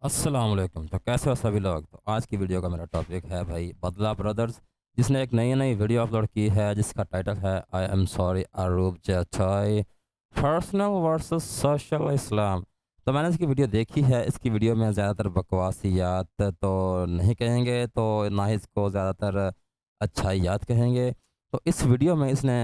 अस्सलाम वालेकुम। तो कैसे हो सभी लोग। तो आज की वीडियो का मेरा टॉपिक है भाई बदला ब्रदर्स, जिसने एक नई नई वीडियो अपलोड की है जिसका टाइटल है I am sorry Arup Jathai personal versus social Islam. तो मैंने इसकी वीडियो देखी है। इसकी वीडियो में ज़्यादातर बकवासियात तो नहीं कहेंगे, तो ना ही इसको ज़्यादातर अच्छाइयात कहेंगे। तो इस वीडियो में इसने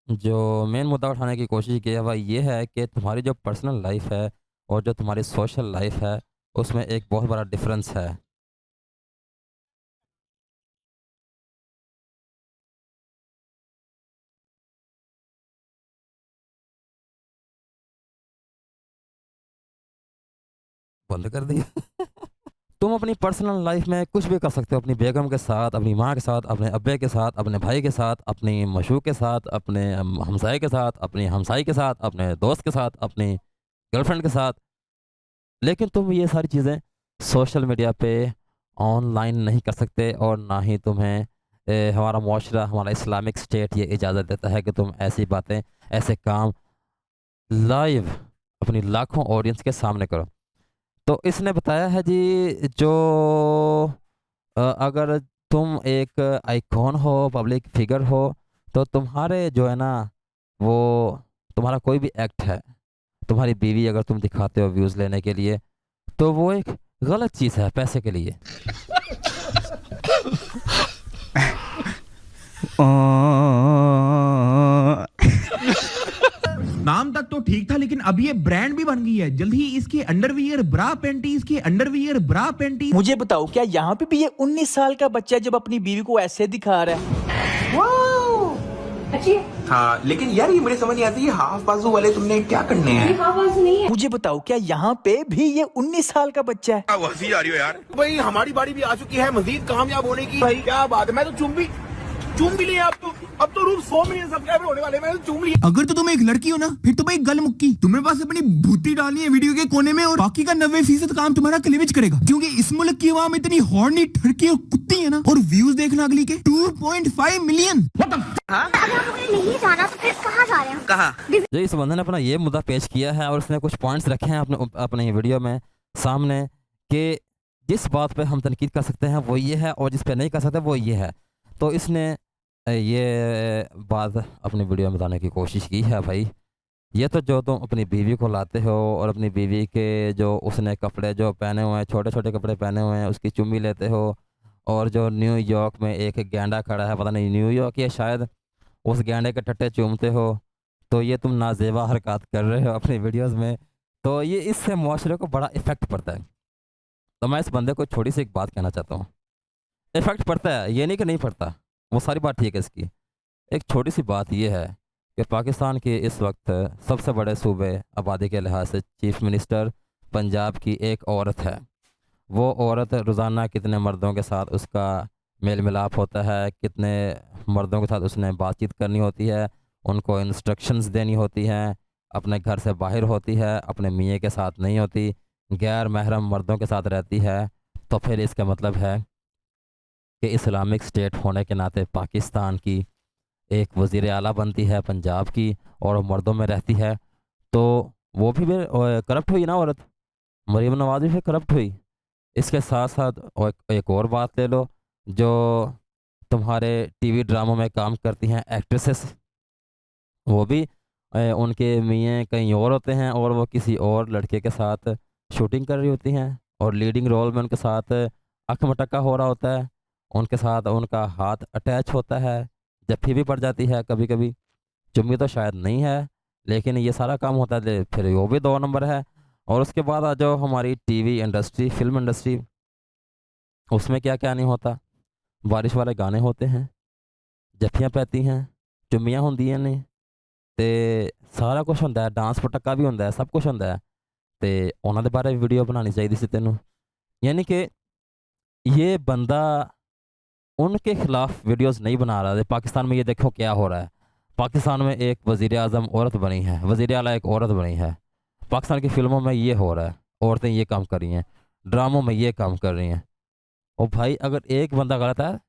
जो मेन मुद्दा उठाने की कोशिश की है वह ये है कि तुम्हारी जो पर्सनल लाइफ है और जो तुम्हारी सोशल लाइफ है उसमें एक बहुत बड़ा डिफरेंस है। बंद कर दिया। तुम अपनी पर्सनल लाइफ में कुछ भी कर सकते हो, अपनी बेगम के साथ, अपनी माँ के साथ, अपने अब्बे के साथ, अपने भाई के साथ, अपनी मशूक के साथ, अपने हमसाए के साथ, अपनी हमसाई के साथ, अपने दोस्त के साथ, अपनी गर्लफ्रेंड के साथ। लेकिन तुम ये सारी चीज़ें सोशल मीडिया पे ऑनलाइन नहीं कर सकते, और ना ही तुम्हें हमारा मुआशरा, हमारा इस्लामिक स्टेट ये इजाज़त देता है कि तुम ऐसी बातें, ऐसे काम लाइव अपनी लाखों ऑडियंस के सामने करो। तो इसने बताया है जी, जो अगर तुम एक आइकॉन हो, पब्लिक फिगर हो, तो तुम्हारे जो है ना, वो तुम्हारा कोई भी एक्ट है, तुम्हारी बीवी अगर तुम दिखाते हो व्यूज़ लेने के लिए, तो वो एक गलत चीज़ है पैसे के लिए। नाम तक तो ठीक था, लेकिन अब ये ब्रांड भी बन गई है। जल्द ही इसके अंडरवियर ब्रा पैंटीज के अंडरवियर ब्रा पैंटीज। मुझे बताओ, क्या यहाँ पे भी ये 19 साल का बच्चा जब अपनी बीवी को ऐसे दिखा रहा है? अच्छी हाँ, लेकिन यार ये मुझे समझ नहीं आती, ये हाफ बाजू वाले तुमने क्या करने हैं? आवाज नहीं है। मुझे बताओ, क्या यहाँ पे भी ये 19 साल का बच्चा है? हंसी आ रही हो यार। भाई हमारी बारी भी आ चुकी है मजीद कामयाब होने की। भाई क्या बात है, मैं तो चूम भी लिया। अब तो रूप 100 मिलियन सब्सक्राइबर होने वाले, मैंने चूम लिया। अगर तो तुम एक लड़की हो ना, फिर तो भाई गल मुक्की। तुम्हारे पास अपनी भूती डालनी है वीडियो के कोने में, और बाकी का 90% काम तुम्हारा क्लीवेज करेगा। क्योंकि इस मुल्क की आवाम इतनी हॉर्नी, ठरकी और कुत्ती है ना। और व्यूज देखना अगली के 2.5 मिलियन। नहीं जाना तो फिर कहाँ जा रहे हैं? जो इस बंदे ने अपना ये मुद्दा पेश किया है और उसने कुछ पॉइंट्स रखे हैं अपने अपने वीडियो में सामने, कि जिस बात पे हम तनकीद कर सकते हैं वो ये है, और जिस पे नहीं कर सकते वो ये है। तो इसने ये बात अपनी वीडियो में बताने की कोशिश की है। भाई ये तो जो तुम अपनी बीवी को लाते हो और अपनी बीवी के जो उसने कपड़े जो पहने हुए हैं, छोटे छोटे कपड़े पहने हुए हैं, उसकी चुम्मी लेते हो, और जो न्यूयॉर्क में एक गैंडा खड़ा है, पता नहीं न्यूयॉर्क या शायद, उस गैंडे के टट्टे चूमते हो, तो ये तुम नाजेबा हरकत कर रहे हो अपनी वीडियोस में। तो ये इससे मुआशरे को बड़ा इफ़ेक्ट पड़ता है। तो मैं इस बंदे को छोटी सी एक बात कहना चाहता हूँ। इफ़ेक्ट पड़ता है, ये नहीं कि नहीं पड़ता, वो सारी बात ठीक है इसकी। एक छोटी सी बात ये है कि पाकिस्तान के इस वक्त सबसे बड़े सूबे आबादी के लिहाज से चीफ मिनिस्टर पंजाब की एक औरत है। वो औरत रोज़ाना कितने मर्दों के साथ उसका मेल मिलाप होता है, कितने मर्दों के साथ उसने बातचीत करनी होती है, उनको इंस्ट्रक्शंस देनी होती हैं, अपने घर से बाहर होती है, अपने मियाँ के साथ नहीं होती, गैर महरम मर्दों के साथ रहती है। तो फिर इसका मतलब है कि इस्लामिक स्टेट होने के नाते पाकिस्तान की एक वज़ीर आला बनती है पंजाब की, और मर्दों में रहती है, तो वो भी फिर करप्ट हुई ना औरत। मरीम नवाज भी फिर करप्ट हुई। इसके साथ साथ और एक और बात ले लो, जो तुम्हारे टीवी ड्रामों में काम करती हैं एक्ट्रेसेस, वो भी उनके मियाँ कहीं और होते हैं और वो किसी और लड़के के साथ शूटिंग कर रही होती हैं, और लीडिंग रोल में उनके साथ अख मटक्का हो रहा होता है, उनके साथ उनका हाथ अटैच होता है, जफ्फी भी पड़ जाती है कभी कभी। चुम्मी तो शायद नहीं है, लेकिन ये सारा काम होता है, फिर वो भी 2 नंबर है। और उसके बाद आ जाओ हमारी टीवी इंडस्ट्री, फिल्म इंडस्ट्री, उसमें क्या क्या नहीं होता। बारिश वाले गाने होते हैं, जफ्फियाँ पैती हैं, चुम्मियाँ होंदियां ने, ते सारा कुछ होंदा है, डांस पटक्का भी होंदा है, सब कुछ होंदा है। ते उन्होंने बारे वीडियो बनानी चाहिए सी तेनों। यानी कि ये बंदा उनके खिलाफ वीडियोस नहीं बना रहा है। पाकिस्तान में ये देखो क्या हो रहा है। पाकिस्तान में एक वज़ीर आज़म औरत बनी है, वज़ीर आला एक औरत बनी है। पाकिस्तान की फ़िल्मों में ये हो रहा है, औरतें ये काम कर रही हैं, ड्रामों में ये काम कर रही हैं। और भाई अगर एक बंदा गलत है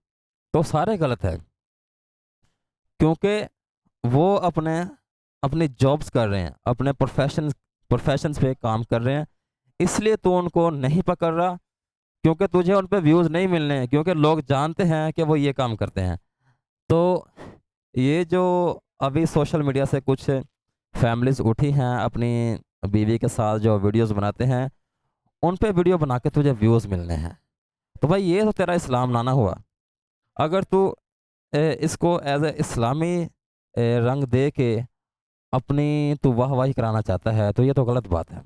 तो सारे गलत हैं, क्योंकि वो अपने अपनी जॉब्स कर रहे हैं, अपने प्रोफेशंस पे काम कर रहे हैं। इसलिए तू उनको नहीं पकड़ रहा, क्योंकि तुझे उन पे व्यूज़ नहीं मिलने हैं, क्योंकि लोग जानते हैं कि वो ये काम करते हैं। तो ये जो अभी सोशल मीडिया से कुछ फैमिलीज़ उठी हैं अपनी बीवी के साथ जो वीडियोस बनाते हैं, उन पे वीडियो बना के तुझे व्यूज़ मिलने हैं, तो भाई ये तो तेरा इस्लाम लाना हुआ। अगर तू इसको एज ए इस्लामी रंग दे के अपनी तू वाहवाही कराना चाहता है, तो ये तो गलत बात है।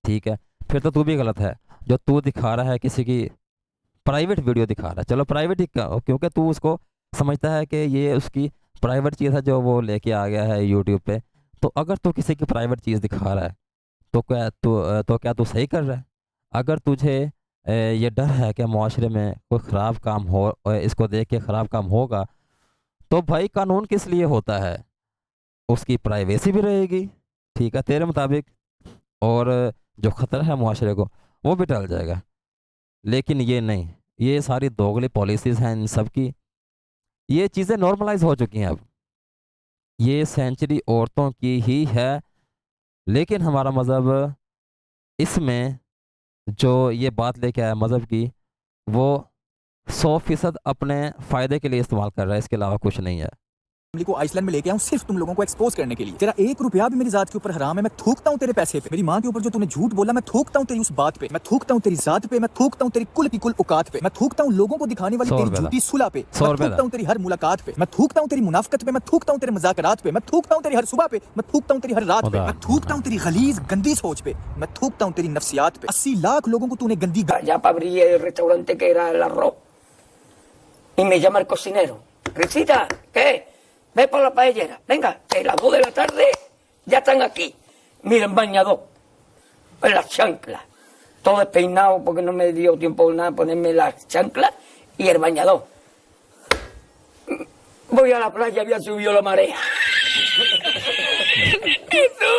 ठीक है, फिर तो तू भी गलत है। जो तू दिखा रहा है किसी की प्राइवेट वीडियो दिखा रहा है, चलो प्राइवेट ही क्योंकि तू उसको समझता है कि ये उसकी प्राइवेट चीज़ है जो वो लेके आ गया है यूट्यूब पे। तो अगर तू किसी की प्राइवेट चीज़ दिखा रहा है, तो क्या तू सही कर रहा है? अगर तुझे ये डर है कि माशरे में कोई ख़राब काम हो और इसको देख के ख़राब काम होगा, तो भाई कानून किस लिए होता है? उसकी प्राइवेसी भी रहेगी, ठीक है, तेरे मुताबिक, और जो ख़तरा है माशरे को वो भी टल जाएगा। लेकिन ये नहीं, ये सारी दोगली पॉलिसीज़ हैं इन सब की। ये चीज़ें नॉर्मलाइज हो चुकी हैं अब। ये सेंचुरी औरतों की ही है, लेकिन हमारा मज़हब इसमें जो ये बात लेके आया मज़हब की, वो 100% अपने फ़ायदे के लिए इस्तेमाल कर रहा है, इसके अलावा कुछ नहीं है। को आइसलैंड में लेके आऊं सिर्फ तुम लोगों को एक्सपोज करने के लिए। तेरा 1 रुपया भी मेरी जात के ऊपर हराम है, मैं थूकता हूं तेरे पैसे पे। मेरी मां के ऊपर जो तूने झूठ बोला, मैं थूकता हूं तेरी उस बात पे, मैं थूकता हूं तेरी जात पे, मैं थूकता हूं तेरी कुल की कुल औकात पे, मैं थूकता हूं लोगों को दिखाने वाली 100 तेरी रुपए झूठी सुलह पे, 100 मैं रुपए थूकता हूं तेरी हर मुलाकात पे, मैं थूकता हूं तेरी मुनाफकत पे, मैं थूकता हूं तेरे मजाकरात पे, मैं थूकता हूं तेरी हर सुबह पे, मैं थूकता हूं तेरी हर रात पे, मैं थूकता हूं तेरी गलीज गंदी सोच पे, मैं थूकता हूं तेरी नफ्सियात पे। 80 लाख लोगों को तूने गंदी Ya para abrir el restaurante que era el arroz. Y me llama el cocinero. Risita, ¿qué? Ve por la paellera. Venga, que las 2 de la tarde ya están aquí. Miren, bañador. En las chanclas. Todo despeinado porque no me dio tiempo nada ponerme las chanclas y el bañador. Voy a la playa, había subido la marea. ¿Y tú?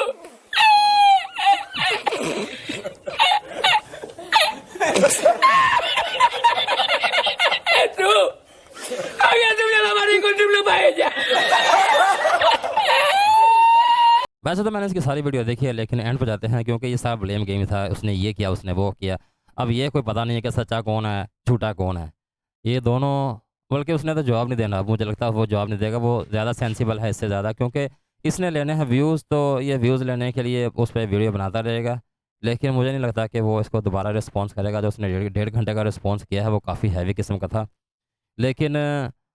¿Tú? Había subido la marea con triple paella. वैसे तो मैंने इसकी सारी video देखी है, लेकिन and पर जाते हैं क्योंकि ये सारा ब्लेम गेम था। उसने ये किया, उसने वो किया। अब ये कोई पता नहीं है कि सच्चा कौन है, झूठा कौन है। ये दोनों, बल्कि उसने तो जवाब नहीं देना। मुझे लगता है वो जवाब नहीं देगा, वो ज़्यादा सेंसिबल है इससे ज़्यादा, क्योंकि इसने लेने हैं व्यूज़। तो ये व्यूज़ लेने के लिए उस पर वीडियो बनाता रहेगा, लेकिन मुझे नहीं लगता कि वो इसको दोबारा रिस्पॉन्स करेगा। जो उसने 1.5 घंटे का रिस्पॉन्स किया है वो काफ़ी हैवी किस्म का था। लेकिन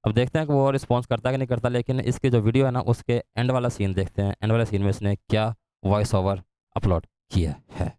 अब देखते हैं कि वो रिस्पॉन्स करता कि नहीं करता। लेकिन इसके जो वीडियो है ना, उसके एंड वाला सीन देखते हैं। एंड वाले सीन में इसने क्या वॉइस ओवर अपलोड किया है।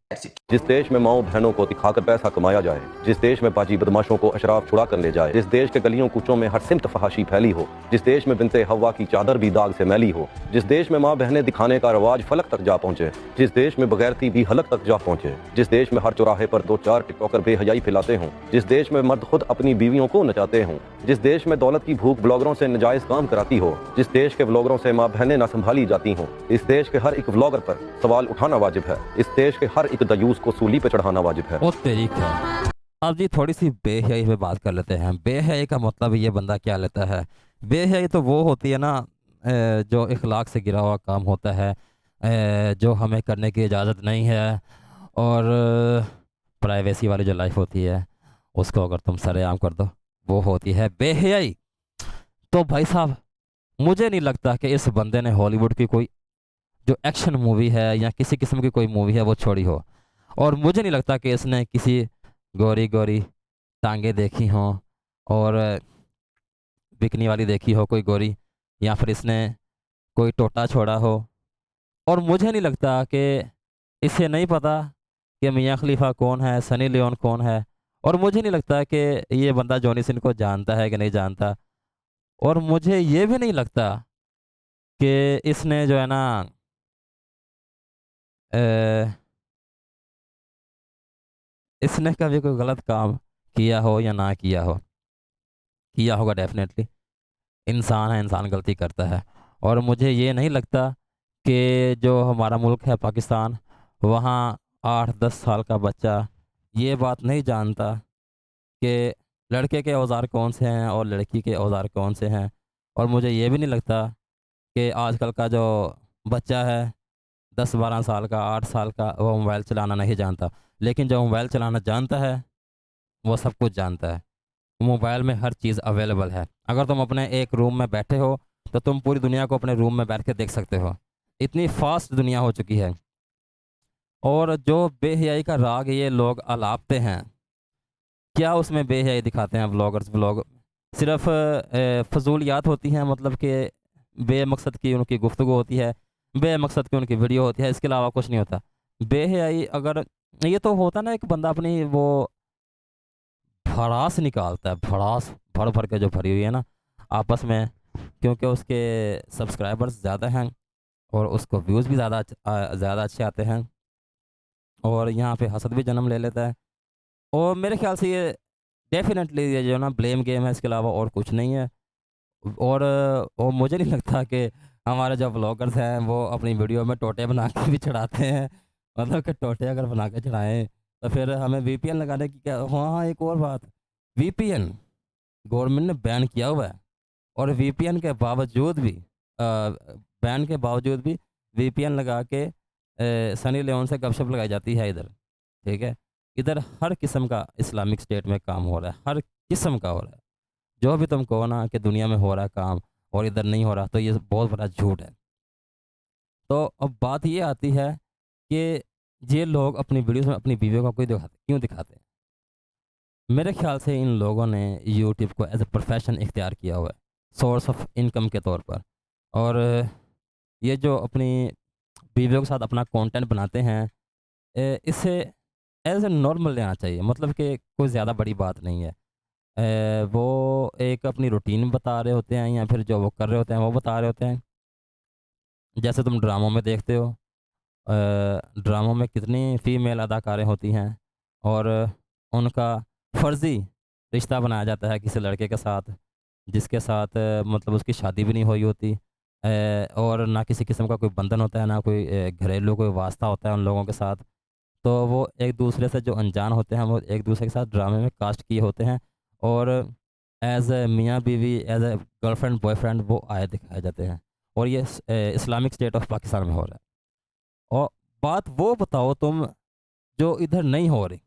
जिस देश में माओ बहनों को दिखाकर पैसा कमाया जाए, जिस देश में बाजी बदमाशों को अशराफ छुड़ा कर ले जाए, जिस देश के गलियों कूचों में हर सिमत फहाशी फैली हो, जिस देश में बिनते हवा की चादर भी दाग से मैली हो, जिस देश में माँ बहनें दिखाने का रवाज फलक तक जा पहुंचे, जिस देश में बगैरती भी हलक तक जा पहुंचे, जिस देश में हर चौराहे पर 2-4 टिकटॉकर बेहयाई फैलाते हों, जिस देश में मर्द खुद अपनी बीवियों को नचाते हों, जिस देश में दौलत की भूख ब्लॉगरों से नजायज काम कराती हो, जिस देश के ब्लॉगरों से माँ बहनें ना संभाली जाती हों, इस देश के हर एक ब्लॉगर पर सवाल उठाना वाजिब है। इस देश के हर एक दयूस को सूली पे चढ़ाना वाजिब है। वो तरीक है। अब जी थोड़ी सी बेहयाई पे बात कर लेते हैं। बेहयाई का मतलब ये बंदा क्या लेता है? बेहयाई तो वो होती है ना, जो इखलाक से गिरा हुआ काम होता है, जो हमें करने की इजाज़त नहीं है, और प्राइवेसी वाली जो लाइफ होती है उसको अगर तुम सरेआम कर दो, वो होती है बेहयाई। तो भाई साहब, मुझे नहीं लगता कि इस बंदे ने हॉलीवुड की कोई जो एक्शन मूवी है या किसी किस्म की कोई मूवी है वो छोड़ी हो, और मुझे नहीं लगता कि इसने किसी गोरी गोरी टांगे देखी हों और बिकनी वाली देखी हो कोई गोरी, या फिर इसने कोई टोटा छोड़ा हो। और मुझे नहीं लगता कि इसे नहीं पता कि मियाँ खलीफा कौन है, सनी लियोन कौन है, और मुझे नहीं लगता कि ये बंदा जॉनी सिंह को जानता है कि नहीं जानता। और मुझे ये भी नहीं लगता कि इसने जो है ना इसने कभी कोई गलत काम किया हो या ना किया हो। किया होगा डेफिनेटली, इंसान है, इंसान गलती करता है। और मुझे ये नहीं लगता कि जो हमारा मुल्क है पाकिस्तान, वहाँ 8-10 साल का बच्चा ये बात नहीं जानता कि लड़के के औज़ार कौन से हैं और लड़की के औज़ार कौन से हैं। और मुझे ये भी नहीं लगता कि आजकल का जो बच्चा है 10-12 साल का, 8 साल का, वो मोबाइल चलाना नहीं जानता। लेकिन जो मोबाइल चलाना जानता है वो सब कुछ जानता है। मोबाइल में हर चीज़ अवेलेबल है। अगर तुम अपने एक रूम में बैठे हो तो तुम पूरी दुनिया को अपने रूम में बैठ के देख सकते हो। इतनी फास्ट दुनिया हो चुकी है। और जो बेहयाई का राग ये लोग अलापते हैं, क्या उसमें बेहयाई दिखाते हैं व्लॉगर्स? व्लॉग सिर्फ फजूलियात होती हैं, मतलब कि बेमकसद की उनकी गुफ्तगू होती है, बेमकसद की उनकी वीडियो होती है, इसके अलावा कुछ नहीं होता। बेहयाई अगर ये तो होता ना, एक बंदा अपनी वो भड़ास निकालता है, भड़ास भर भर के जो भरी हुई है ना आपस में, क्योंकि उसके सब्सक्राइबर्स ज़्यादा हैं और उसको व्यूज़ भी ज़्यादा अच्छे आते हैं, और यहाँ पे हसद भी जन्म ले लेता है। और मेरे ख्याल से ये डेफिनेटली ये जो ना ब्लेम गेम है, इसके अलावा और कुछ नहीं है। और मुझे नहीं लगता कि हमारे जो व्लॉगर्स हैं वो अपनी वीडियो में टोटे बना के भी चढ़ाते हैं। मतलब कि टोटे अगर बना के चढ़ाएँ तो फिर हमें VPN लगाने की क्या? हाँ, एक और बात, VPN गवर्नमेंट ने बैन किया हुआ है, और VPN के बावजूद भी बैन के बावजूद भी VPN लगा के सनी लियोन से गपशप लगाई जाती है इधर। ठीक है, इधर हर किस्म का इस्लामिक स्टेट में काम हो रहा है, हर किस्म का हो रहा है। जो भी तुम कहो ना कि दुनिया में हो रहा है काम और इधर नहीं हो रहा, तो ये बहुत बड़ा झूठ है। तो अब बात ये आती है कि ये लोग अपनी वीडियोस में अपनी बीवियों को क्यों दिखाते हैं? मेरे ख्याल से इन लोगों ने यूट्यूब को एज ए प्रोफेशन इख्तियार किया हुआ है, सोर्स ऑफ इनकम के तौर पर। और ये जो अपनी बीवियों के साथ अपना कंटेंट बनाते हैं, इसे एज ए नॉर्मल लेना चाहिए, मतलब कि कोई ज़्यादा बड़ी बात नहीं है। वो एक अपनी रूटीन बता रहे होते हैं, या फिर जो वो कर रहे होते हैं वो बता रहे होते हैं। जैसे तुम ड्रामों में देखते हो, ड्रामों में कितनी फ़ीमेल अदाकारें होती हैं और उनका फ़र्ज़ी रिश्ता बनाया जाता है किसी लड़के के साथ, जिसके साथ मतलब उसकी शादी भी नहीं हुई होती, और ना किसी किस्म का कोई बंधन होता है, ना कोई घरेलू कोई वास्ता होता है उन लोगों के साथ। तो वो एक दूसरे से जो अनजान होते हैं, वो एक दूसरे के साथ ड्रामे में कास्ट किए होते हैं, और एज़ ए मियाँ बीवी, एज़ ए गर्लफ्रेंड बॉयफ्रेंड वो आए दिखाए जाते हैं। और ये इस्लामिक स्टेट ऑफ पाकिस्तान में हो रहा है। और बात वो बताओ तुम जो इधर नहीं हो रही,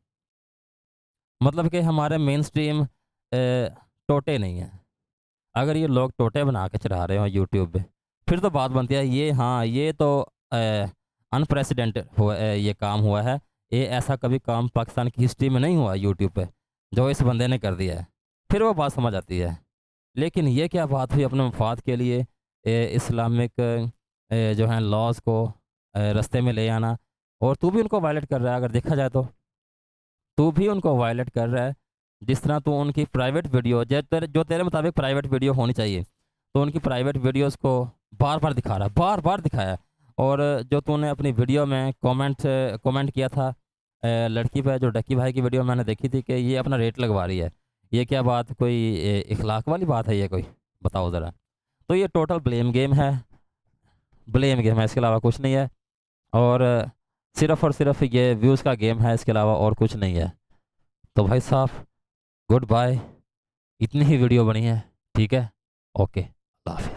मतलब कि हमारे मेन स्ट्रीम टोटे नहीं हैं। अगर ये लोग टोटे बना के चढ़ा रहे हो यूट्यूब पे, फिर तो बात बनती है ये, हाँ ये तो अनप्रेसिडेंटेड हुआ, ये काम हुआ है, ये ऐसा कभी काम पाकिस्तान की हिस्ट्री में नहीं हुआ यूट्यूब पे जो इस बंदे ने कर दिया है। फिर वो बात समझ आती है। लेकिन ये क्या बात हुई अपने मफाद के लिए इस्लामिक जो हैं लॉज को रास्ते में ले आना, और तू भी उनको वायलेट कर रहा है। अगर देखा जाए तो तू भी उनको वायलेट कर रहा है। जिस तरह तू उनकी प्राइवेट वीडियो जो तेरे मुताबिक प्राइवेट वीडियो होनी चाहिए, तो उनकी प्राइवेट वीडियोस को बार बार दिखा रहा है, बार बार दिखाया। और जो तूने अपनी वीडियो में कमेंट किया था लड़की पे, जो डक्की भाई की वीडियो मैंने देखी थी कि ये अपना रेट लगवा रही है, ये क्या बात, कोई इखलाक वाली बात है ये कोई? बताओ ज़रा। तो ये टोटल ब्लेम गेम है, ब्लेम गेम है, इसके अलावा कुछ नहीं है। और सिर्फ़ और सिर्फ ये व्यूज़ का गेम है, इसके अलावा और कुछ नहीं है। तो भाई साहब गुड बाय, इतनी ही वीडियो बनी है, ठीक है, ओके, अल्लाह हाफ़िज़।